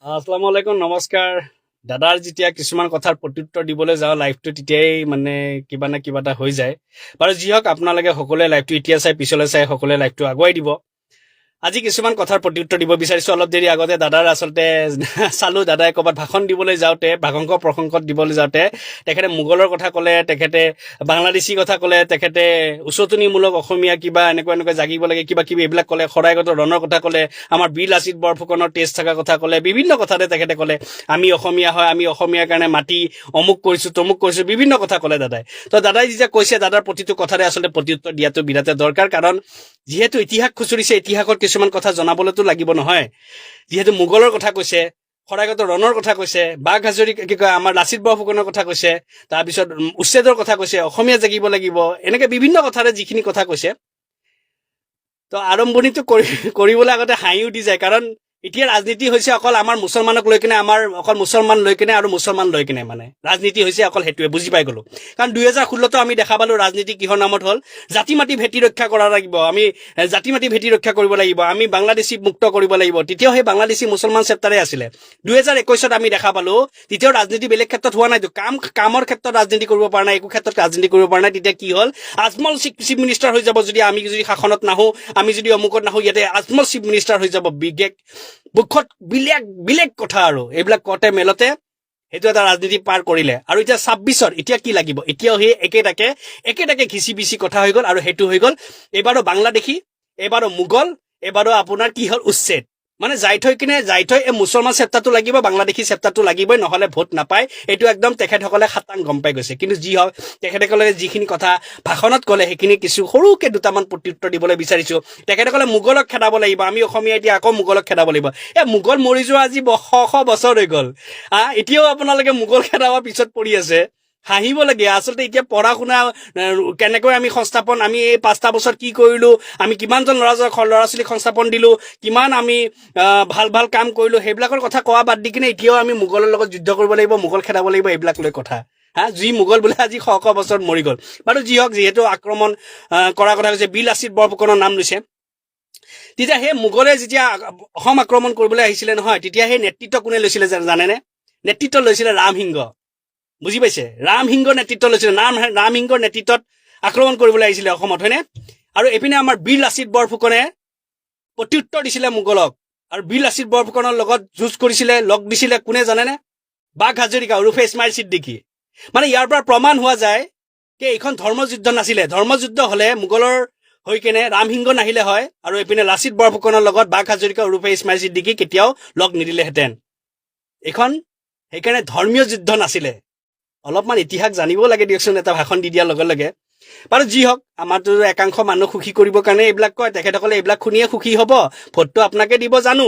আসসালামু আলাইকুম, নমস্কাৰ। দাদাৰ যেতিয়া কিছুমান কথাৰ প্ৰত্যুত্তৰ দিবলৈ যাওঁ লাইভটো তেতিয়াই মানে কিবা না কিবা এটা হৈ যায়। বাৰু যি হওক, আপোনালোকে সকলোৱে লাইভটো এতিয়া চাই পিছলৈ চাই সকলোৱে লাইভটো আগুৱাই দিব। আজি কিছুমান কথাৰ প্ৰত্যুত্তৰ দিব বিচাৰিছো। অলপ দেৰি আগতে দাদাৰ আচলতে চালো, দাদাই ক'ৰবাত ভাষণ দিবলৈ যাওঁতে প্ৰসংগত দিবলৈ যাওঁতে তেখেতে মোগলৰ কথা ক'লে, তেখেতে বাংলাদেশী কথা ক'লে, তেখেতে উচতনিমূলক অসমীয়া কিবা এনেকুৱা জাগিব লাগে কিবা কিবি এইবিলাক ক'লে, শৰাইঘাটৰ ৰণৰ কথা ক'লে, আমাৰ বীৰ লাচিত বৰফুকনৰ টেষ্ট থকা কথা ক'লে, বিভিন্ন কথাতে তেখেতে ক'লে আমি অসমীয়া হয়, আমি অসমীয়াৰ কাৰণে মাটি অমুক কৰিছো তমুক কৰিছো, বিভিন্ন কথা ক'লে দাদাই। তো দাদাই যেতিয়া কৈছে, দাদাৰ প্ৰতিটো কথাৰে আচলতে প্ৰত্যুত্তৰ দিয়াটো বিৰাটে দৰকাৰ। কাৰণ যিহেতু ইতিহাস খুচৰিছে, ইতিহাসৰ কিছুমান কথা জনাবলৈতো লাগিব নহয়। যিহেতু মোগলৰ কথা কৈছে, শৰাইঘাটৰ ৰণৰ কথা কৈছে, বাঘ হাজৰিকা কি কয় আমাৰ লাচিত বৰফুকনৰ কথা কৈছে, তাৰপিছত উচ্ছেদৰ কথা কৈছে, অসমীয়া জাগিব লাগিব, এনেকে বিভিন্ন কথাৰে যিখিনি কথা কৈছে, তো আৰম্ভণিটো কৰিবলৈ আগতে হাঁহি উঠি যায়। কাৰণ এতিয়া ৰাজনীতি হৈছে অকল আমাৰ মুছলমানক লৈ কিনে, আমাৰ অকল মুছলমান লৈ কিনে আৰু মুছলমান লৈ কিনে, মানে ৰাজনীতি হৈছে অকল সেইটোৱে, বুজি পাই গলো। কাৰণ 2016তো আমি দেখা পালো ৰাজনীতি কিহৰ নামত হ'ল, জাতি মাটি ভেটি ৰক্ষা কৰা লাগিব, আমি জাতি মাটি ভেটি ৰক্ষা কৰিব লাগিব, আমি বাংলাদেশী মুক্ত কৰিব লাগিব। তেতিয়াও সেই বাংলাদেশী মুছলমান চেপ্টাৰে আছিলে। 2021ত আমি দেখা পালো তেতিয়াও ৰাজনীতি বেলেগ ক্ষেত্ৰত হোৱা নাইতো, কামৰ ক্ষেত্ৰত ৰাজনীতি কৰিব পৰা নাই, একো ক্ষেত্ৰত ৰাজনীতি কৰিব পৰা নাই। তেতিয়া কি হ'ল, আজমল চিফ মিনিষ্টাৰ হৈ যাব যদি আমি যদি শাসনত নাহো, আমি যদি অমুকত নাহো, ইয়াতে আজমল চিফ মিনিষ্টাৰ হৈ যাব। বুকত বিলেগ কথা আৰু এইবিলাক কতে মেলতে সেইটো এটা ৰাজনীতি পাৰ কৰিলে। আৰু এতিয়া 26ত এতিয়া কি লাগিব, এতিয়াও সেই একেটাকে ঘিচি বিচি কথা হৈ গ'ল। আৰু সেইটো হৈ গ'ল এইবাৰো বাংলাদেশী, এইবাৰো মোগল, এইবাৰো আপোনাৰ কি হ'ল উচ্ছেদ। মানে যাই থৈ এই মুছলমান চেপ্টাৰটো লাগিব, বাংলাদেশী চেপ্টাৰটো লাগিবই, নহলে ভোট নাপায়। এইটো একদম তেখেতসকলে খাটাং গম পাই গৈছে। কিন্তু যি হওক, তেখেতসকলে যিখিনি কথা ভাষণত ক'লে সেইখিনি কিছু সৰুকে দুটামান প্ৰত্যুত্তৰ দিবলৈ বিচাৰিছো। তেখেতসকলে মোগলক খেদাব লাগিব, আমি অসমীয়া এতিয়া আকৌ মোগলক খেদাব লাগিব। মোগল মৰি যোৱা আজি শ বছৰ হৈ গ'ল, এতিয়াও আপোনালোকে মোগল খেদাবৰ পিছত পৰি আছে। হাঁহিব লাগে আচলতে। এতিয়া পঢ়া শুনা কেনেকৈ আমি সংস্থাপন, আমি এই 5টা বছৰ কি কৰিলো, আমি কিমানজন ল'ৰা ছোৱালীক সংস্থাপন দিলো, কিমান আমি ভাল ভাল কাম কৰিলো, সেইবিলাকৰ কথা কোৱা বাদ দি কিনে এতিয়াও আমি মোগলৰ লগত যুদ্ধ কৰিব লাগিব, মোগল খেদাব লাগিব, এইবিলাক লৈ কথা। যি মোগল বোলে আজি শ বছৰত মৰি গ'ল। বাৰু যি হওক, যিহেতু আক্ৰমণ কৰাৰ কথা কৈছে, বীৰ লাচিত বৰফুকনৰ নাম লৈছে, তেতিয়া সেই মোগলে যেতিয়া অসম আক্ৰমণ কৰিবলৈ আহিছিলে নহয়, তেতিয়া সেই নেতৃত্ব কোনে লৈছিলে জানেনে? নেতৃত্ব লৈছিলে ৰামসিংহ। বুজি পাইছে? ৰামসিংহৰ নেতৃত্ব লৈছিলে। ৰামসিংহৰ নেতৃত্বত আক্ৰমণ কৰিবলৈ আহিছিলে অসমত, হয়নে? আৰু এইপিনে আমাৰ বীৰ লাচিত বৰফুকনে প্ৰত্যুত্তৰ দিছিলে মোগলক। আৰু বীৰ লাচিত বৰফুকনৰ লগত যুঁজ কৰিছিলে, লগ দিছিলে কোনে জানেনে? বাঘ হাজৰিকা ওৰফে ইছমাইল ছিদ্দিকী। মানে ইয়াৰ পৰা প্ৰমাণ হোৱা যায় যে এইখন ধৰ্মযুদ্ধ নাছিলে। ধৰ্মযুদ্ধ হলে মোগলৰ হৈ কেনে ৰামসিংহ নাহিলে হয়, আৰু এইপিনে লাচিত বৰফুকনৰ লগত বাঘ হাজৰিকা ওৰফে ইছমাইল ছিদ্দিকী কেতিয়াও লগ নিদিলেহেঁতেন। এইখন সেইকাৰণে ধৰ্মীয় যুদ্ধ নাছিলে। অলপমান ইতিহাস জানিব লাগে দিয়কচোন, এটা ভাষণ দি দিয়াৰ লগে লগে। বাৰু যি হওক, আমাৰতো একাংশ মানুহ সুখী কৰিবৰ কাৰণে এইবিলাক কয়, তেখেতসকলে এইবিলাক শুনিয়ে সুখী হ'ব, ভোটটো আপোনাকে দিব জানো।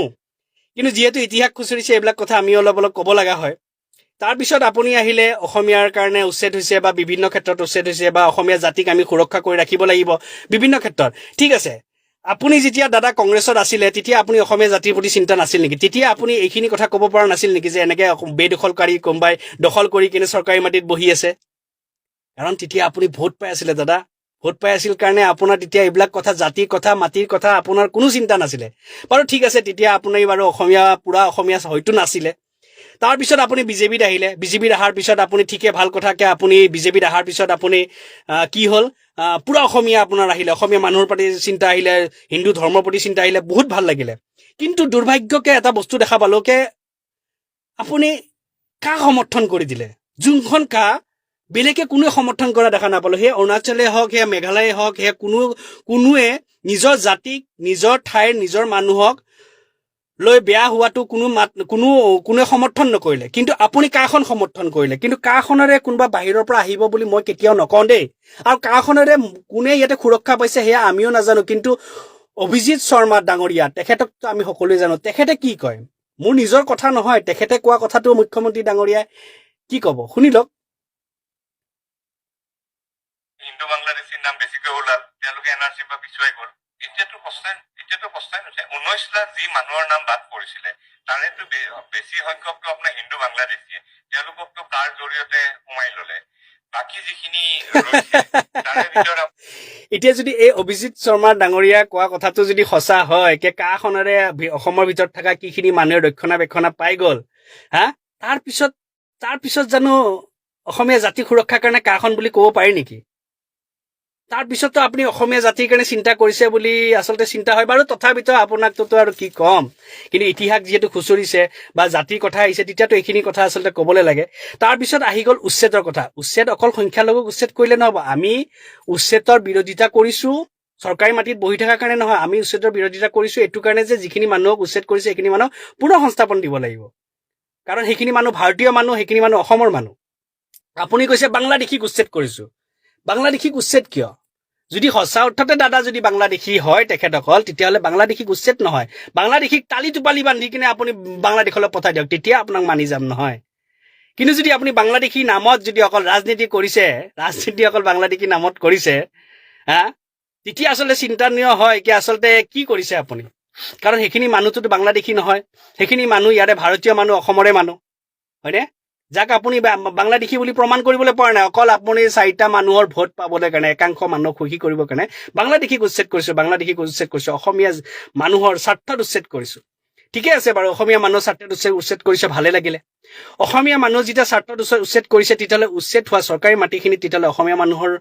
কিন্তু যিহেতু ইতিহাস খুচৰিছে, এইবিলাক কথা আমি অলপ ক'ব লগা হয়। তাৰপিছত আপুনি আহিলে অসমীয়াৰ কাৰণে উচ্ছেদ হৈছে, বা বিভিন্ন ক্ষেত্ৰত উচ্ছেদ হৈছে, বা অসমীয়া জাতিক আমি সুৰক্ষা কৰি ৰাখিব লাগিব বিভিন্ন ক্ষেত্ৰত। ঠিক আছে, আপুনি যেতিয়া দাদা কংগ্ৰেছত আছিলে তেতিয়া আপুনি অসমীয়া জাতিৰ প্ৰতি চিন্তা নাছিল নেকি? তেতিয়া আপুনি এইখিনি কথা ক'ব পৰা নাছিল নেকি যে এনেকে বেদখলকাৰী কোনোবাই দখল কৰি কিনে চৰকাৰী মাটিত বহি আছে? কাৰণ তেতিয়া আপুনি ভোট পাই আছিলে দাদা। ভোট পাই আছিল কাৰণে আপোনাৰ তেতিয়া এইবিলাক কথা, জাতিৰ কথা, মাটিৰ কথা আপোনাৰ কোনো চিন্তা নাছিলে। বাৰু ঠিক আছে, তেতিয়া আপুনি বাৰু অসমীয়া, পুৰা অসমীয়া হয়তো নাছিলে। তাৰপিছত আপুনি বিজেপিত আহিলে। বিজেপিত অহাৰ পিছত আপুনি ঠিকে ভাল কথাকে আপুনি বিজেপিত অহাৰ পিছত আপুনি কি হ'ল, পুৰা অসমীয়া আপোনাৰ আহিলে, অসমীয়া মানুহৰ প্ৰতি চিন্তা আহিলে, হিন্দু ধৰ্মৰ প্ৰতি চিন্তা আহিলে, বহুত ভাল লাগিলে। কিন্তু দুৰ্ভাগ্যকে এটা বস্তু দেখা পালো যে আপুনি কাক সমৰ্থন কৰি দিলে? যোনখন বেলেগে কোনোৱে সমৰ্থন কৰা দেখা নাপালো। সেই অৰুণাচলে হওক, সেয়া মেঘালয়ে হওক, সেয়া কোনোৱে নিজৰ জাতিক, নিজৰ ঠাইৰ, নিজৰ মানুহক লৈ বেয়া হোৱাটো কোনোৱে সমৰ্থন নকৰিলে। কিন্তু আপুনি কাখন সমৰ্থন কৰিলে? কিন্তু কাখনেৰে কোনোবা বাহিৰৰ পৰা আহিব বুলি মই কেতিয়াও নকওঁ দেই। আৰু কাখনেৰে কোনে ইয়াতে সুৰক্ষা পাইছে সেয়া আমিও নাজানো। কিন্তু অভিজিত শৰ্মা ডাঙৰীয়া, তেখেতকতো আমি সকলোৱে জানো। তেখেতে কি কয়, মোৰ নিজৰ কথা নহয়, তেখেতে কোৱা কথাটো মুখ্যমন্ত্ৰী ডাঙৰীয়াই কি কব শুনি লওক। হিন্দু বাংলাদেশীৰ নাম বেছিকৈ ওলাল, তেওঁলোকে এনআৰচিৰ পৰা পিছুৱাই গ'ল। এতিয়াতো প্ৰশ্নই নুঠে। 19 লাখ যি মানুহৰ নাম বাদ পৰিছিলে, তাৰেতো বেছি সংখ্যকটো আপোনাৰ হিন্দু বাংলাদেশীয়ে। তেওঁলোককতো কাৰ জৰিয়তে সোমাই ললে? বাকী যিখিনি ৰৈছে তাৰে ভিতৰত এতিয়া যদি এই অভিজিত শৰ্মা ডাঙৰীয়া কোৱা কথাটো যদি সঁচা হয় কে কাখনেৰে অসমৰ ভিতৰত থকা কিখিনি মানুহে ৰক্ষণাবেক্ষণা পাই গ'ল হা তাৰ পিছত জানো অসমীয়া জাতি সুৰক্ষাৰ কাৰণে কাখন বুলি ক'ব পাৰি নেকি তাৰপিছতো আপুনি অসমীয়া জাতিৰ কাৰণে চিন্তা কৰিছে বুলি আচলতে চিন্তা হয় বাৰু তথাপিতো আপোনাকতো আৰু কি ক'ম কিন্তু ইতিহাস যিহেতু খুচৰিছে বা জাতিৰ কথা আহিছে তেতিয়াতো এইখিনি কথা আচলতে ক'বলৈ লাগে তাৰপিছত আহি গ'ল উচ্ছেদৰ কথা উচ্ছেদ অকল সংখ্যালঘুক উচ্ছেদ কৰিলে নহ'ব আমি উচ্ছেদৰ বিৰোধিতা কৰিছো চৰকাৰী মাটিত বহি থকাৰ কাৰণে নহয় আমি উচ্ছেদৰ বিৰোধিতা কৰিছো এইটো কাৰণে যে যিখিনি মানুহক উচ্ছেদ কৰিছে সেইখিনি মানুহক পুনৰ সংস্থাপন দিব লাগিব কাৰণ সেইখিনি মানুহ ভাৰতীয় মানুহ সেইখিনি মানুহ অসমৰ মানুহ আপুনি কৈছে বাংলাদেশীক উচ্ছেদ কৰিছো বাংলাদেশীক উচ্ছেদ কিয় যদি সঁচা অৰ্থতে দাদা যদি বাংলাদেশী হয় তেখেতসকল তেতিয়াহ'লে বাংলাদেশীক উচ্ছেদ নহয় বাংলাদেশীক টালি টোপালি বান্ধি কিনে আপুনি বাংলাদেশলৈ পঠাই দিয়ক তেতিয়া আপোনাক মানি যাম নহয় কিন্তু যদি আপুনি বাংলাদেশী নামত যদি অকল ৰাজনীতি কৰিছে ৰাজনীতি অকল বাংলাদেশী নামত কৰিছে হা তেতিয়া আচলতে চিন্তানীয় হয় কি আচলতে কি কৰিছে আপুনি কাৰণ সেইখিনি মানুহটোতো বাংলাদেশী নহয় সেইখিনি মানুহ ইয়াৰে ভাৰতীয় মানুহ অসমৰে মানুহ হয়নে যাক আপুনি বাংলাদেশী বুলি প্ৰমাণ কৰিবলৈ পৰা নাই অকল আপুনি 4টা মানুহৰ ভোট পাবলৈ কাৰণে একাংশ মানুহক সুখী কৰিবৰ কাৰণে বাংলাদেশীক উচ্ছেদ কৰিছো অসমীয়া মানুহৰ স্বাৰ্থত উচ্ছেদ কৰিছো ঠিকে আছে বাৰু অসমীয়া মানুহৰ স্বাৰ্থত উচ্ছেদ কৰিছে ভালে লাগিলে অসমীয়া মানুহ যেতিয়া স্বাৰ্থত উচ্ছেদ কৰিছে তেতিয়াহ'লে উচ্ছেদ হোৱা চৰকাৰী মাটিখিনি তেতিয়াহ'লে অসমীয়া মানুহৰ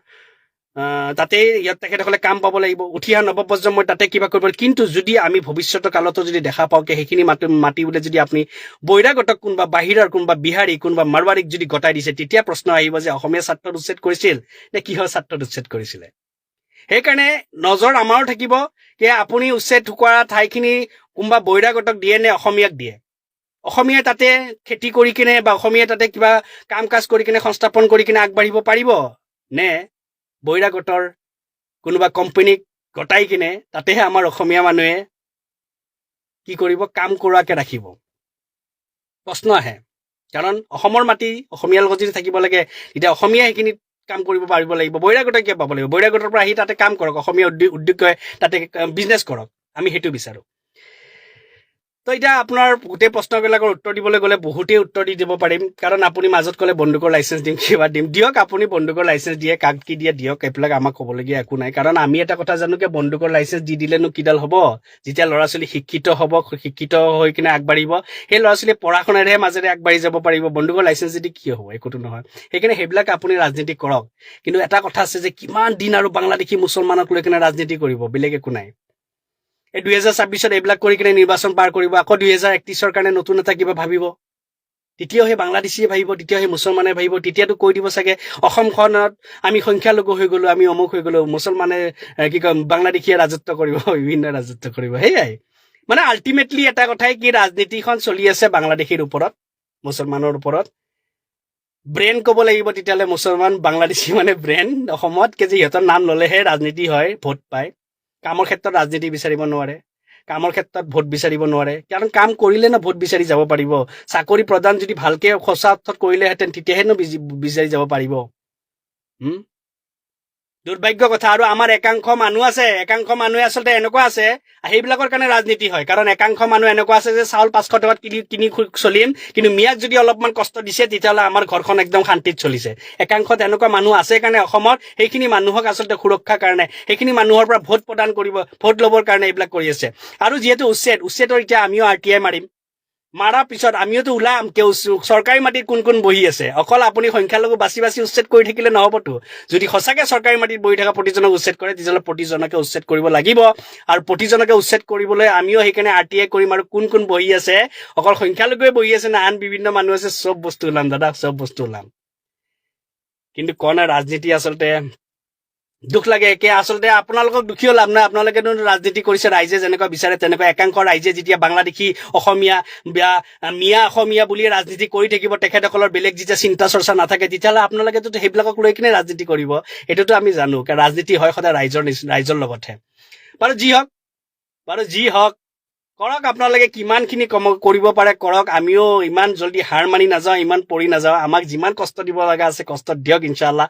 তাতে ইয়াত তেখেতসকলে কাম পাব লাগিব উঠি অহা নৱপ্ৰজন্মই তাতে কিবা কৰিব কিন্তু যদি আমি ভৱিষ্যতৰ কালতো যদি দেখা পাওঁ যে সেইখিনি মাটি বোলে যদি আপুনি বহিৰাগতক কোনোবা বাহিৰৰ কোনোবা বিহাৰী কোনোবা মাৰৱাৰীক যদি গতাই দিছে তেতিয়া প্ৰশ্ন আহিব যে অসমীয়া স্বাৰ্থত উচ্ছেদ কৰিছিল নে কিহৰ স্বাৰ্থত উচ্ছেদ কৰিছিলে সেইকাৰণে নজৰ আমাৰো থাকিব যে আপুনি উচ্ছেদ কৰা ঠাইখিনি কোনোবা বহিৰাগতক দিয়ে নে অসমীয়াক দিয়ে অসমীয়াই তাতে খেতি কৰি কিনে বা অসমীয়াই তাতে কিবা কাম কাজ কৰি কিনে সংস্থাপন কৰি কিনে আগবাঢ়িব পাৰিব নে বহিৰাগতৰ কোনোবা কোম্পানীক গতাই কিনে তাতেহে আমাৰ অসমীয়া মানুহে কি কৰিব কাম কৰোৱাকে ৰাখিব প্ৰশ্ন আহে কাৰণ অসমৰ মাটি অসমীয়াৰ লগত যদি থাকিব লাগে তেতিয়া অসমীয়া সেইখিনিত কাম কৰিব পাৰিব লাগিব বহিৰাগতে কিয় পাব লাগিব বহিৰাগতৰ পৰা আহি তাতে কাম কৰক অসমীয়া উদ্যোগে তাতে বিজনেছ কৰক আমি সেইটো বিচাৰো তো এতিয়া আপোনাৰ গোটেই প্ৰশ্নবিলাকৰ উত্তৰ দিবলৈ গ'লে বহুতেই উত্তৰ দি দিব পাৰিম কাৰণ আপুনি মাজত ক'লে বন্দুকৰ লাইচেঞ্চ দিম কিবা দিম দিয়ক আপুনি বন্দুকৰ লাইচেঞ্চ দিয়ে কাক কি দিয়ে দিয়ক এইবিলাক আমাক ক'বলগীয়া একো নাই কাৰণ আমি এটা কথা জানো যে বন্দুকৰ লাইচেঞ্চ দি দিলেনো কিডাল হ'ব যেতিয়া ল'ৰা ছোৱালী শিক্ষিত হ'ব শিক্ষিত হৈ কিনে আগবাঢ়িব সেই ল'ৰা ছোৱালী পঢ়া শুনাৰেহে মাজেৰে আগবাঢ়ি যাব পাৰিব বন্দুকৰ লাইচেঞ্চ যদি কি হ'ব একোতো নহয় সেইকাৰণে সেইবিলাক আপুনি ৰাজনীতি কৰক কিন্তু এটা কথা আছে যে কিমান দিন আৰু বাংলাদেশী মুছলমানক লৈ কিনে ৰাজনীতি কৰিব বেলেগ একো নাই এই 2026 এইবিলাক কৰি কিনে নিৰ্বাচন পাৰ কৰিব আকৌ 2031 কাৰণে নতুন এটা কিবা ভাবিব তেতিয়াও সেই বাংলাদেশীয়ে ভাবিব তেতিয়াও সেই মুছলমানে ভাবিব তেতিয়াতো কৈ দিব চাগে অসমখনত আমি সংখ্যালঘু হৈ গ'লো আমি অমুক হৈ গ'লো মুছলমানে কি কয় বাংলাদেশীয়ে ৰাজত্ব কৰিব বিভিন্ন ৰাজত্ব কৰিব সেয়াই মানে আল্টিমেটলি এটা কথাই কি ৰাজনীতিখন চলি আছে বাংলাদেশীৰ ওপৰত মুছলমানৰ ওপৰত ব্ৰেন ক'ব লাগিব তেতিয়াহ'লে মুছলমান বাংলাদেশী মানে ব্ৰেন অসমত যে সিহঁতৰ নাম ল'লেহে ৰাজনীতি হয় ভোট পায় কামৰ ক্ষেত্ৰত ৰাজনীতি বিচাৰিব নোৱাৰে কামৰ ক্ষেত্ৰত ভোট বিচাৰিব নোৱাৰে কাৰণ কাম কৰিলে না ভোট বিচাৰি যাব পাৰিব চাকৰি প্ৰদান যদি ভালকে সঁচা অৰ্থত কৰিলেহেঁতেন তেতিয়াহেনো বিচাৰি যাব পাৰিব দুৰ্ভাগ্য কথা আৰু আমাৰ একাংশ মানুহ আছে একাংশ মানুহে আচলতে এনেকুৱা আছে সেইবিলাকৰ কাৰণে ৰাজনীতি হয় কাৰণ একাংশ মানুহ এনেকুৱা আছে যে চাউল 500 টকাত কিনি চলিম কিন্তু মিয়াক যদি অলপমান কষ্ট দিছে তেতিয়াহ'লে আমাৰ ঘৰখন একদম শান্তিত চলিছে একাংশত এনেকুৱা মানুহ আছে কাৰণে অসমত সেইখিনি মানুহক আচলতে সুৰক্ষাৰ কাৰণে সেইখিনি মানুহৰ পৰা ভোট প্ৰদান কৰিব ভোট ল'বৰ কাৰণে এইবিলাক কৰি আছে আৰু যিহেতু উচ্ছেদৰ এতিয়া আমিও RTI মাৰিম মাৰাৰ পিছত আমিওতো ওলাম কেউ চৰকাৰী মাটিত কোন কোন বহি আছে অকল আপুনি সংখ্যালঘু বাছি উচ্ছেদ কৰি থাকিলে নহ'বতো যদি সঁচাকে চৰকাৰী মাটিত বহি থকা প্ৰতিজনক উচ্ছেদ কৰে তেতিয়াহ'লে প্ৰতিজনকে উচ্ছেদ কৰিব লাগিব আৰু প্ৰতিজনকে উচ্ছেদ কৰিবলৈ আমিও সেইকাৰণে RTI কৰিম আৰু কোন কোন বহি আছে অকল সংখ্যালঘুৱে বহি আছে না আন বিভিন্ন মানুহ আছে চব বস্তু ওলাম দাদা চব বস্তু ওলাম কিন্তু কণ ৰাজনীতি আচলতে দুখ লাগে একে আচলতে আপোনালোকক দুখীও লাভ নাই আপোনালোকেতো ৰাজনীতি কৰিছে ৰাইজে যেনেকুৱা বিচাৰে তেনেকুৱা একাংশ ৰাইজে যেতিয়া বাংলাদেশী অসমীয়া বা মিয়া অসমীয়া বুলি ৰাজনীতি কৰি থাকিব তেখেতসকলৰ বেলেগ যেতিয়া চিন্তা চৰ্চা নাথাকে তেতিয়াহ'লে আপোনালোকেতো সেইবিলাকক লৈ কিনে ৰাজনীতি কৰিব এইটোতো আমি জানো কাৰণ ৰাজনীতি হয় সদায় ৰাইজৰ লগতহে বাৰু যি হওক কৰক আপোনালোকে কিমানখিনি কৰিব পাৰে কৰক আমিও ইমান জলদি হাৰ মানি নাযাওঁ ইমান পৰি নাযাওঁ আমাক যিমান কষ্ট দিব লগা আছে কষ্ট দিয়ক ইনশাআল্লাহ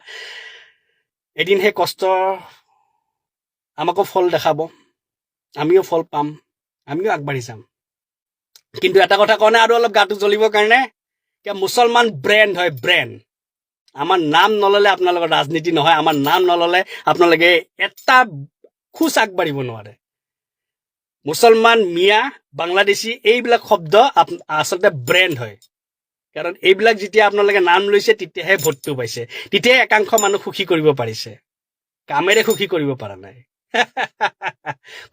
এদিন সেই কষ্ট আমাকো ফল দেখাব আমিও ফল পাম আমিও আগবাঢ়ি যাম কিন্তু এটা কথা কওঁ নে আৰু অলপ গাটো জ্বলিবৰ কাৰণে মুছলমান ব্ৰেণ্ড হয় ব্ৰেণ্ড আমাৰ নাম নললে আপোনালোকৰ ৰাজনীতি নহয়, আমাৰ নাম নললে আপোনালোকে এটা খোজ আগবাঢ়িব নোৱাৰে। মুছলমান, মিয়া, বাংলাদেশী এইবিলাক শব্দ আচলতে ব্ৰেণ্ড হয়। কাৰণ এইবিলাক যেতিয়া আপোনালোকে নাম লৈছে তেতিয়াহে ভোটটো পাইছে, তেতিয়াহে একাংশ মানুহ সুখী কৰিব পাৰিছে, কামেৰে সুখী কৰিব পৰা নাই।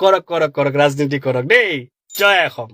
কৰক কৰক কৰক, ৰাজনীতি কৰক দেই। জয় অসম।